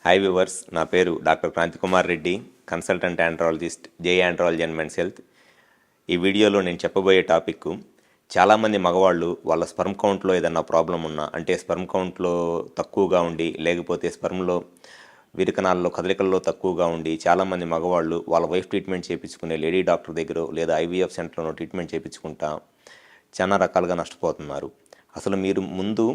Hi viewers, నా పేరు doctor Kranthikumar Reddy, consultant andrologist, J andrology and men's health. ఈ వీడియోలో నేను చెప్పబోయే టాపిక్, చాలామంది మగవాళ్ళు వాళ్ళ స్పర్మ్ కౌంట్లో ఏదన్నా ప్రాబ్లం ఉన్నా, అంటే స్పర్మ్ కౌంట్లో తక్కువగా ఉండి, లేకపోతే స్పర్మ్లో విరకణాల్లో కదలికల్లో తక్కువగా ఉండి, చాలామంది మగవాళ్ళు వాళ్ళ వైఫ్ ట్రీట్మెంట్ చేయించుకునే లేడీ డాక్టర్ దగ్గర లేదా ఐవీఎఫ్ సెంటర్లో ట్రీట్మెంట్ చేయించుకుంటా చాలా రకాలుగా నష్టపోతున్నారు. అసలు మీరు ముందు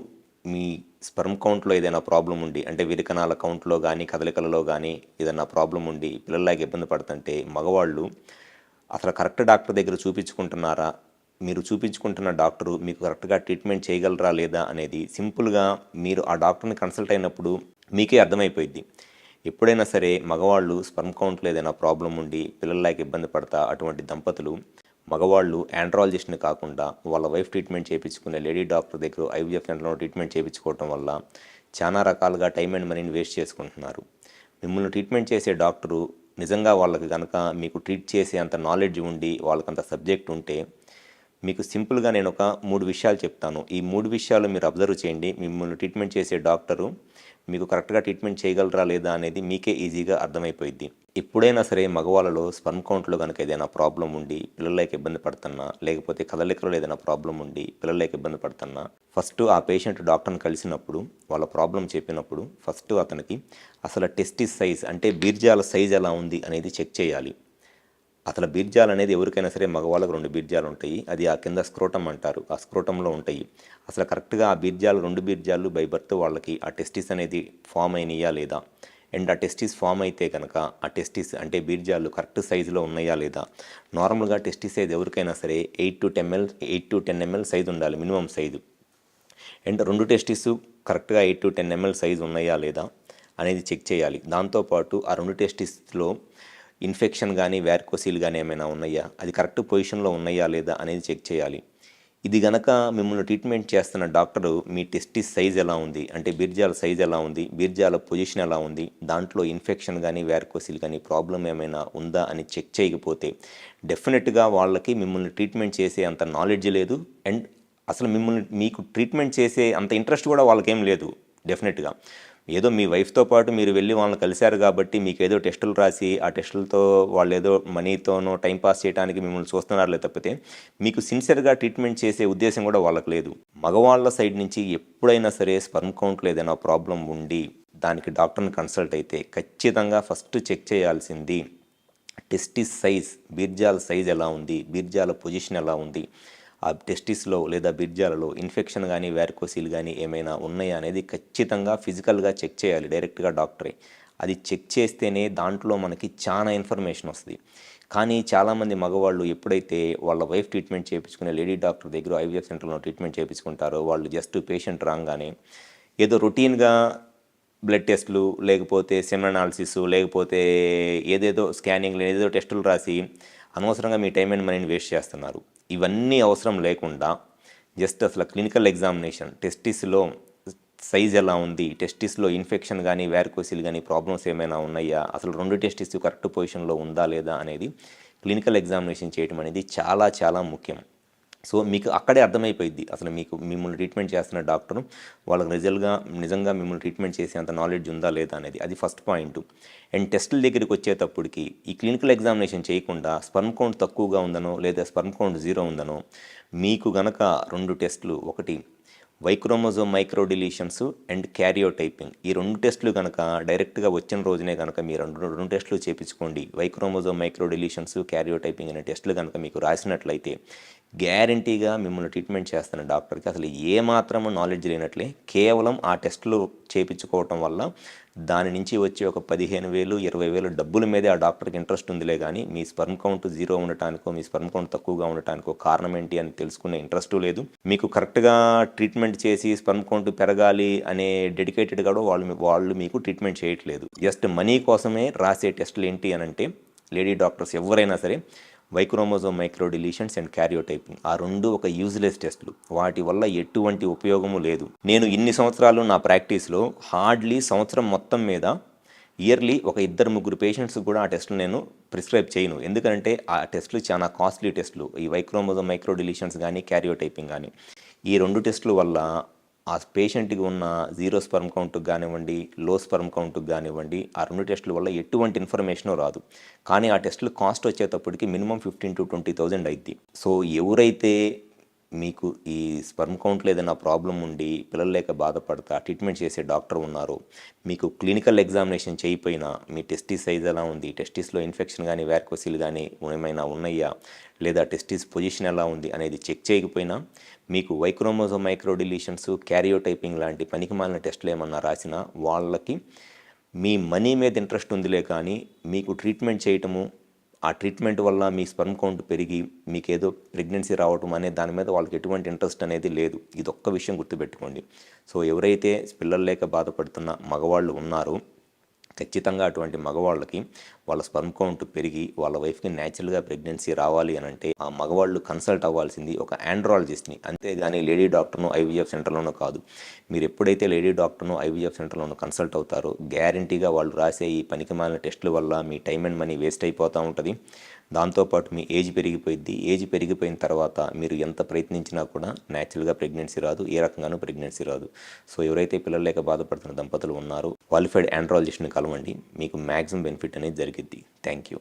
మీ స్పర్మ్ కౌంట్లో ఏదైనా ప్రాబ్లం ఉండి, అంటే విరకణాల కౌంట్లో కానీ కదలికలలో కానీ ఏదైనా ప్రాబ్లం ఉండి పిల్లలకి ఇబ్బంది పడుతుంటే మగవాళ్ళు అసలు కరెక్ట్ డాక్టర్ దగ్గర చూపించుకుంటున్నారా, మీరు చూపించుకుంటున్న డాక్టరు మీకు కరెక్ట్గా ట్రీట్మెంట్ చేయగలరా లేదా అనేది సింపుల్గా మీరు ఆ డాక్టర్ని కన్సల్ట్ అయినప్పుడు మీకే అర్థమైపోయింది. ఎప్పుడైనా సరే మగవాళ్ళు స్పర్మ్ కౌంట్లో ఏదైనా ప్రాబ్లం ఉండి పిల్లలకి ఇబ్బంది పడతా అటువంటి దంపతులు మగవాళ్ళు ఆండ్రాలజిస్ట్ని కాకుండా వాళ్ళ వైఫ్ ట్రీట్మెంట్ చేయించుకునే లేడీ డాక్టర్ దగ్గర ఐవీఎఫ్ సెంటర్లో ట్రీట్మెంట్ చేయించుకోవటం వల్ల చాలా రకాలుగా టైం అండ్ మనీని వేస్ట్ చేసుకుంటున్నారు. మిమ్మల్ని ట్రీట్మెంట్ చేసే డాక్టరు నిజంగా వాళ్ళకి కనుక మీకు ట్రీట్ చేసే అంత నాలెడ్జ్ ఉండి వాళ్ళకంత సబ్జెక్ట్ ఉంటే, మీకు సింపుల్గా నేను ఒక 3 విషయాలు చెప్తాను. ఈ 3 విషయాలు మీరు అబ్జర్వ్ చేయండి. మిమ్మల్ని ట్రీట్మెంట్ చేసే డాక్టరు మీకు కరెక్ట్గా ట్రీట్మెంట్ చేయగలరా లేదా అనేది మీకే ఈజీగా అర్థమైపోయింది. ఎప్పుడైనా సరే మగవాళ్ళలో స్పర్మ్ కౌంట్లో కనుక ఏదైనా ప్రాబ్లం ఉండి పిల్లలకి ఇబ్బంది పడుతున్నా, లేకపోతే కదలికలో ఏదైనా ప్రాబ్లం ఉండి పిల్లలకి ఇబ్బంది పడుతున్నా, ఫస్ట్ ఆ పేషెంట్ డాక్టర్ని కలిసినప్పుడు వాళ్ళ ప్రాబ్లం చెప్పినప్పుడు ఫస్ట్ అతనికి అసలు టెస్టిస్ సైజ్, అంటే బీర్జాల సైజ్ ఎలా ఉంది అనేది చెక్ చేయాలి. అసలు బీర్జాలు అనేది ఎవరికైనా సరే మగవాళ్ళకు 2 బీర్జాలు ఉంటాయి. అది ఆ కింద స్క్రోటం అంటారు, ఆ స్క్రోటంలో ఉంటాయి. అసలు కరెక్ట్గా ఆ బీర్జాలు 2 బీర్జాలు బై బర్త్ వాళ్ళకి ఆ టెస్టిస్ అనేది ఫామ్ అయినాయా లేదా, అండ్ ఆ టెస్టిస్ ఫామ్ అయితే కనుక ఆ టెస్టిస్ అంటే బీర్జాలు కరెక్ట్ సైజులో ఉన్నాయా లేదా. నార్మల్గా టెస్టిస్ సైజ్ ఎవరికైనా సరే 8 to 10 ml సైజు ఉండాలి, మినిమం సైజు. అండ్ 2 టెస్టిస్ కరెక్ట్గా 8 to 10 ml సైజు ఉన్నాయా లేదా అనేది చెక్ చేయాలి. దాంతోపాటు ఆ 2 టెస్టిస్లో ఇన్ఫెక్షన్ కానీ వ్యారికోసిల్ కానీ ఏమైనా ఉన్నాయా, అది కరెక్ట్ పొజిషన్లో ఉన్నాయా లేదా అనేది చెక్ చేయాలి. ఇది గనక మిమ్మల్ని ట్రీట్మెంట్ చేస్తున్న డాక్టరు మీ టెస్టిస్ సైజ్ ఎలా ఉంది, అంటే బీర్జాల సైజ్ ఎలా ఉంది, బీర్జాల పొజిషన్ ఎలా ఉంది, దాంట్లో ఇన్ఫెక్షన్ కానీ వ్యారికోసిల్ కానీ ప్రాబ్లం ఏమైనా ఉందా అని చెక్ చేయకపోతే డెఫినెట్గా వాళ్ళకి మిమ్మల్ని ట్రీట్మెంట్ చేసే అంత నాలెడ్జ్ లేదు. అండ్ అసలు మీకు ట్రీట్మెంట్ చేసే అంత ఇంట్రెస్ట్ కూడా వాళ్ళకేం లేదు. డెఫినెట్గా ఏదో మీ వైఫ్తో పాటు మీరు వెళ్ళి వాళ్ళని కలిశారు కాబట్టి మీకు ఏదో టెస్టులు రాసి ఆ టెస్టులతో వాళ్ళు ఏదో మనీతోనో టైంపాస్ చేయడానికి మిమ్మల్ని చూస్తున్నారులే తప్పితే మీకు సిన్సియర్గా ట్రీట్మెంట్ చేసే ఉద్దేశం కూడా వాళ్ళకి లేదు. మగవాళ్ళ సైడ్ నుంచి ఎప్పుడైనా సరే స్పర్మ్ కౌంట్లో ఏదైనా ప్రాబ్లం ఉండి దానికి డాక్టర్ని కన్సల్ట్ అయితే ఖచ్చితంగా ఫస్ట్ చెక్ చేయాల్సింది టెస్టిస్ సైజ్, బీర్జాల సైజ్ ఎలా ఉంది, బీర్జాల పొజిషన్ ఎలా ఉంది, ఆ టెస్టిస్లో లేదా బీర్జాలలో ఇన్ఫెక్షన్ కానీ వ్యారికోసిల్ కానీ ఏమైనా ఉన్నాయా అనేది ఖచ్చితంగా ఫిజికల్గా చెక్ చేయాలి డైరెక్ట్గా డాక్టరే. అది చెక్ చేస్తేనే దాంట్లో మనకి చాలా ఇన్ఫర్మేషన్ వస్తుంది. కానీ చాలామంది మగవాళ్ళు ఎప్పుడైతే వాళ్ళ వైఫ్ ట్రీట్మెంట్ చేయించుకునే లేడీ డాక్టర్ దగ్గర ఐవీఎఫ్ సెంటర్లో ట్రీట్మెంట్ చేయించుకుంటారో వాళ్ళు జస్ట్ పేషెంట్ రాగానే ఏదో రొటీన్గా బ్లడ్ టెస్టులు, లేకపోతే సెమెన్ అనాలిసిస్, లేకపోతే ఏదేదో స్కానింగ్లు, ఏదేదో టెస్టులు రాసి అనవసరంగా మీ టైం అండ్ మనీని వేస్ట్ చేస్తున్నారు. ఇవన్నీ అవసరం లేకుండా జస్ట్ అసలు క్లినికల్ ఎగ్జామినేషన్, టెస్టిస్లో సైజ్ ఎలా ఉంది, టెస్టిస్లో ఇన్ఫెక్షన్ కానీ వ్యారికోసిల్ కానీ ప్రాబ్లమ్స్ ఏమైనా ఉన్నాయా, అసలు 2 టెస్టిస్ కరెక్ట్ పొజిషన్లో ఉందా లేదా అనేది క్లినికల్ ఎగ్జామినేషన్ చేయడం అనేది చాలా చాలా ముఖ్యం. సో మీకు అక్కడే అర్థమైపోయింది అసలు మిమ్మల్ని ట్రీట్మెంట్ చేస్తున్న డాక్టరు వాళ్ళకి నిజంగా మిమ్మల్ని ట్రీట్మెంట్ చేసే అంత నాలెడ్జ్ ఉందా లేదా అనేది. అది ఫస్ట్ పాయింట్. అండ్ టెస్టుల దగ్గరికి వచ్చేటప్పటికి ఈ క్లినికల్ ఎగ్జామినేషన్ చేయకుండా స్పర్మ్ కౌంట్ తక్కువగా ఉందనో లేదా స్పర్మ్ కౌంట్ 0 ఉందనో మీకు గనక 2 టెస్టులు, ఒకటి Y chromosome micro deletions and karyotyping, ఈ 2 టెస్టులు కనుక డైరెక్ట్గా వచ్చిన రోజునే కనుక మీరు 2 టెస్టులు చేయించుకోండి. వైక్రోమోజోమ్ మైక్రో డిలీషన్స్, క్యారియోటైపింగ్ అనే టెస్టులు కనుక మీకు రాసినట్లయితే గ్యారంటీగా మిమ్మల్ని ట్రీట్మెంట్ చేస్తున్న డాక్టర్కి అసలు ఏమాత్రము నాలెడ్జ్ లేనట్లే. కేవలం ఆ టెస్టులు చేయించుకోవటం వల్ల దాని నుంచి వచ్చే ఒక 15,000, 20,000 డబ్బుల మీదే ఆ డాక్టర్కి ఇంట్రెస్ట్ ఉందిలే కానీ మీ స్పర్మ్ కౌంట్ 0 ఉండటానికో మీ స్పర్మ్ కౌంట్ తక్కువగా ఉండటానికో కారణం ఏంటి అని తెలుసుకునే ఇంట్రెస్టు లేదు. మీకు కరెక్ట్గా ట్రీట్మెంట్ చేసి స్పర్మ్ కౌంట్ పెరగాలి అనే డెడికేటెడ్గా వాళ్ళు మీకు ట్రీట్మెంట్ చేయట్లేదు. జస్ట్ మనీ కోసమే రాసే టెస్టులు ఏంటి అని అంటే లేడీ డాక్టర్స్ ఎవరైనా సరే Y chromosome micro deletions and karyotyping, ఆ 2 ఒక యూజ్లెస్ టెస్టులు. వాటి వల్ల ఎటువంటి ఉపయోగము లేదు. నేను ఇన్ని సంవత్సరాలు నా ప్రాక్టీస్లో హార్డ్లీ సంవత్సరం మొత్తం మీద ఇయర్లీ ఒక 2-3 పేషెంట్స్ కూడా ఆ టెస్టులు నేను ప్రిస్క్రైబ్ చేయను. ఎందుకంటే ఆ టెస్టులు చాలా కాస్ట్లీ టెస్టులు. ఈ వైక్రోమోజోమ్ మైక్రో డిలీషన్స్ కానీ క్యారియోటైపింగ్ కానీ ఈ 2 టెస్టుల వల్ల ఆ పేషెంట్కి ఉన్న జీరో స్పర్మ్ కౌంట్కి కానివ్వండి, లో స్పర్మ్ కౌంట్కి కానివ్వండి, ఆ 2 టెస్టుల వల్ల ఎటువంటి ఇన్ఫర్మేషను రాదు. కానీ ఆ టెస్టులు కాస్ట్ వచ్చేటప్పటికి మినిమమ్ 15,000-20,000 అయిద్ది. సో ఎవరైతే మీకు ఈ స్పర్మ్ కౌంట్లో ఏదైనా ప్రాబ్లం ఉండి పిల్లలు లేక బాధపడతా ట్రీట్మెంట్ చేసే డాక్టర్ ఉన్నారు, మీకు క్లినికల్ ఎగ్జామినేషన్ చేయకపోయినా మీ టెస్టిస్ సైజ్ ఎలా ఉంది, టెస్టిస్లో ఇన్ఫెక్షన్ కానీ వ్యారికోసిల్ కానీ ఏమైనా ఉన్నాయా, లేదా టెస్టిస్ పొజిషన్ ఎలా ఉంది అనేది చెక్ చేయకపోయినా మీకు వైక్రోమోజోమ్ మైక్రో డిలీషన్స్, క్యారియోటైపింగ్ లాంటి పనికిమాలిన టెస్టులు ఏమన్నా రాసినా వాళ్ళకి మీ మనీ మీద ఇంట్రెస్ట్ ఉందిలే కానీ మీకు ట్రీట్మెంట్ చేయటము, ఆ ట్రీట్మెంట్ వల్ల మీ స్పర్మ్ కౌంట్ పెరిగి మీకేదో ప్రెగ్నెన్సీ రావటం అనే దాని మీద వాళ్ళకి ఎటువంటి ఇంట్రెస్ట్ అనేది లేదు. ఇదొక్క విషయం గుర్తుపెట్టుకోండి. సో ఎవరైతే పిల్లలు లేక బాధపడుతున్న మగవాళ్ళు ఉన్నారో ఖచ్చితంగా అటువంటి మగవాళ్ళకి వాళ్ళ స్పర్మ్ కౌంట్ పెరిగి వాళ్ళ వైఫ్కి న్యాచురల్గా ప్రెగ్నెన్సీ రావాలి అని అంటే ఆ మగవాళ్ళు కన్సల్ట్ అవ్వాల్సింది ఒక ఆండ్రాలజిస్ట్ని, అంతేగాని లేడీ డాక్టర్ను ఐవీఎఫ్ సెంటర్లోనూ కాదు. మీరు ఎప్పుడైతే లేడీ డాక్టర్ను ఐవీఎఫ్ సెంటర్లోనూ కన్సల్ట్ అవుతారో గ్యారంటీగా వాళ్ళు రాసే ఈ పనికిమాలిన టెస్టుల వల్ల మీ టైం అండ్ మనీ వేస్ట్ అయిపోతూ ఉంటుంది. దాంతోపాటు మీ ఏజ్ పెరిగిపోయింది. ఏజ్ పెరిగిపోయిన తర్వాత మీరు ఎంత ప్రయత్నించినా కూడా న్యాచురల్గా ప్రెగ్నెన్సీ రాదు, ఏ రకంగానూ ప్రెగ్నెన్సీ రాదు. సో ఎవరైతే పిల్లలు లేక బాధపడుతున్న దంపతులు ఉన్నారో క్వాలిఫైడ్ ఆండ్రాలజిస్ట్ని కలవండి, మీకు మ్యాక్సిమం బెనిఫిట్ అనేది జరిగిద్ది. Thank you.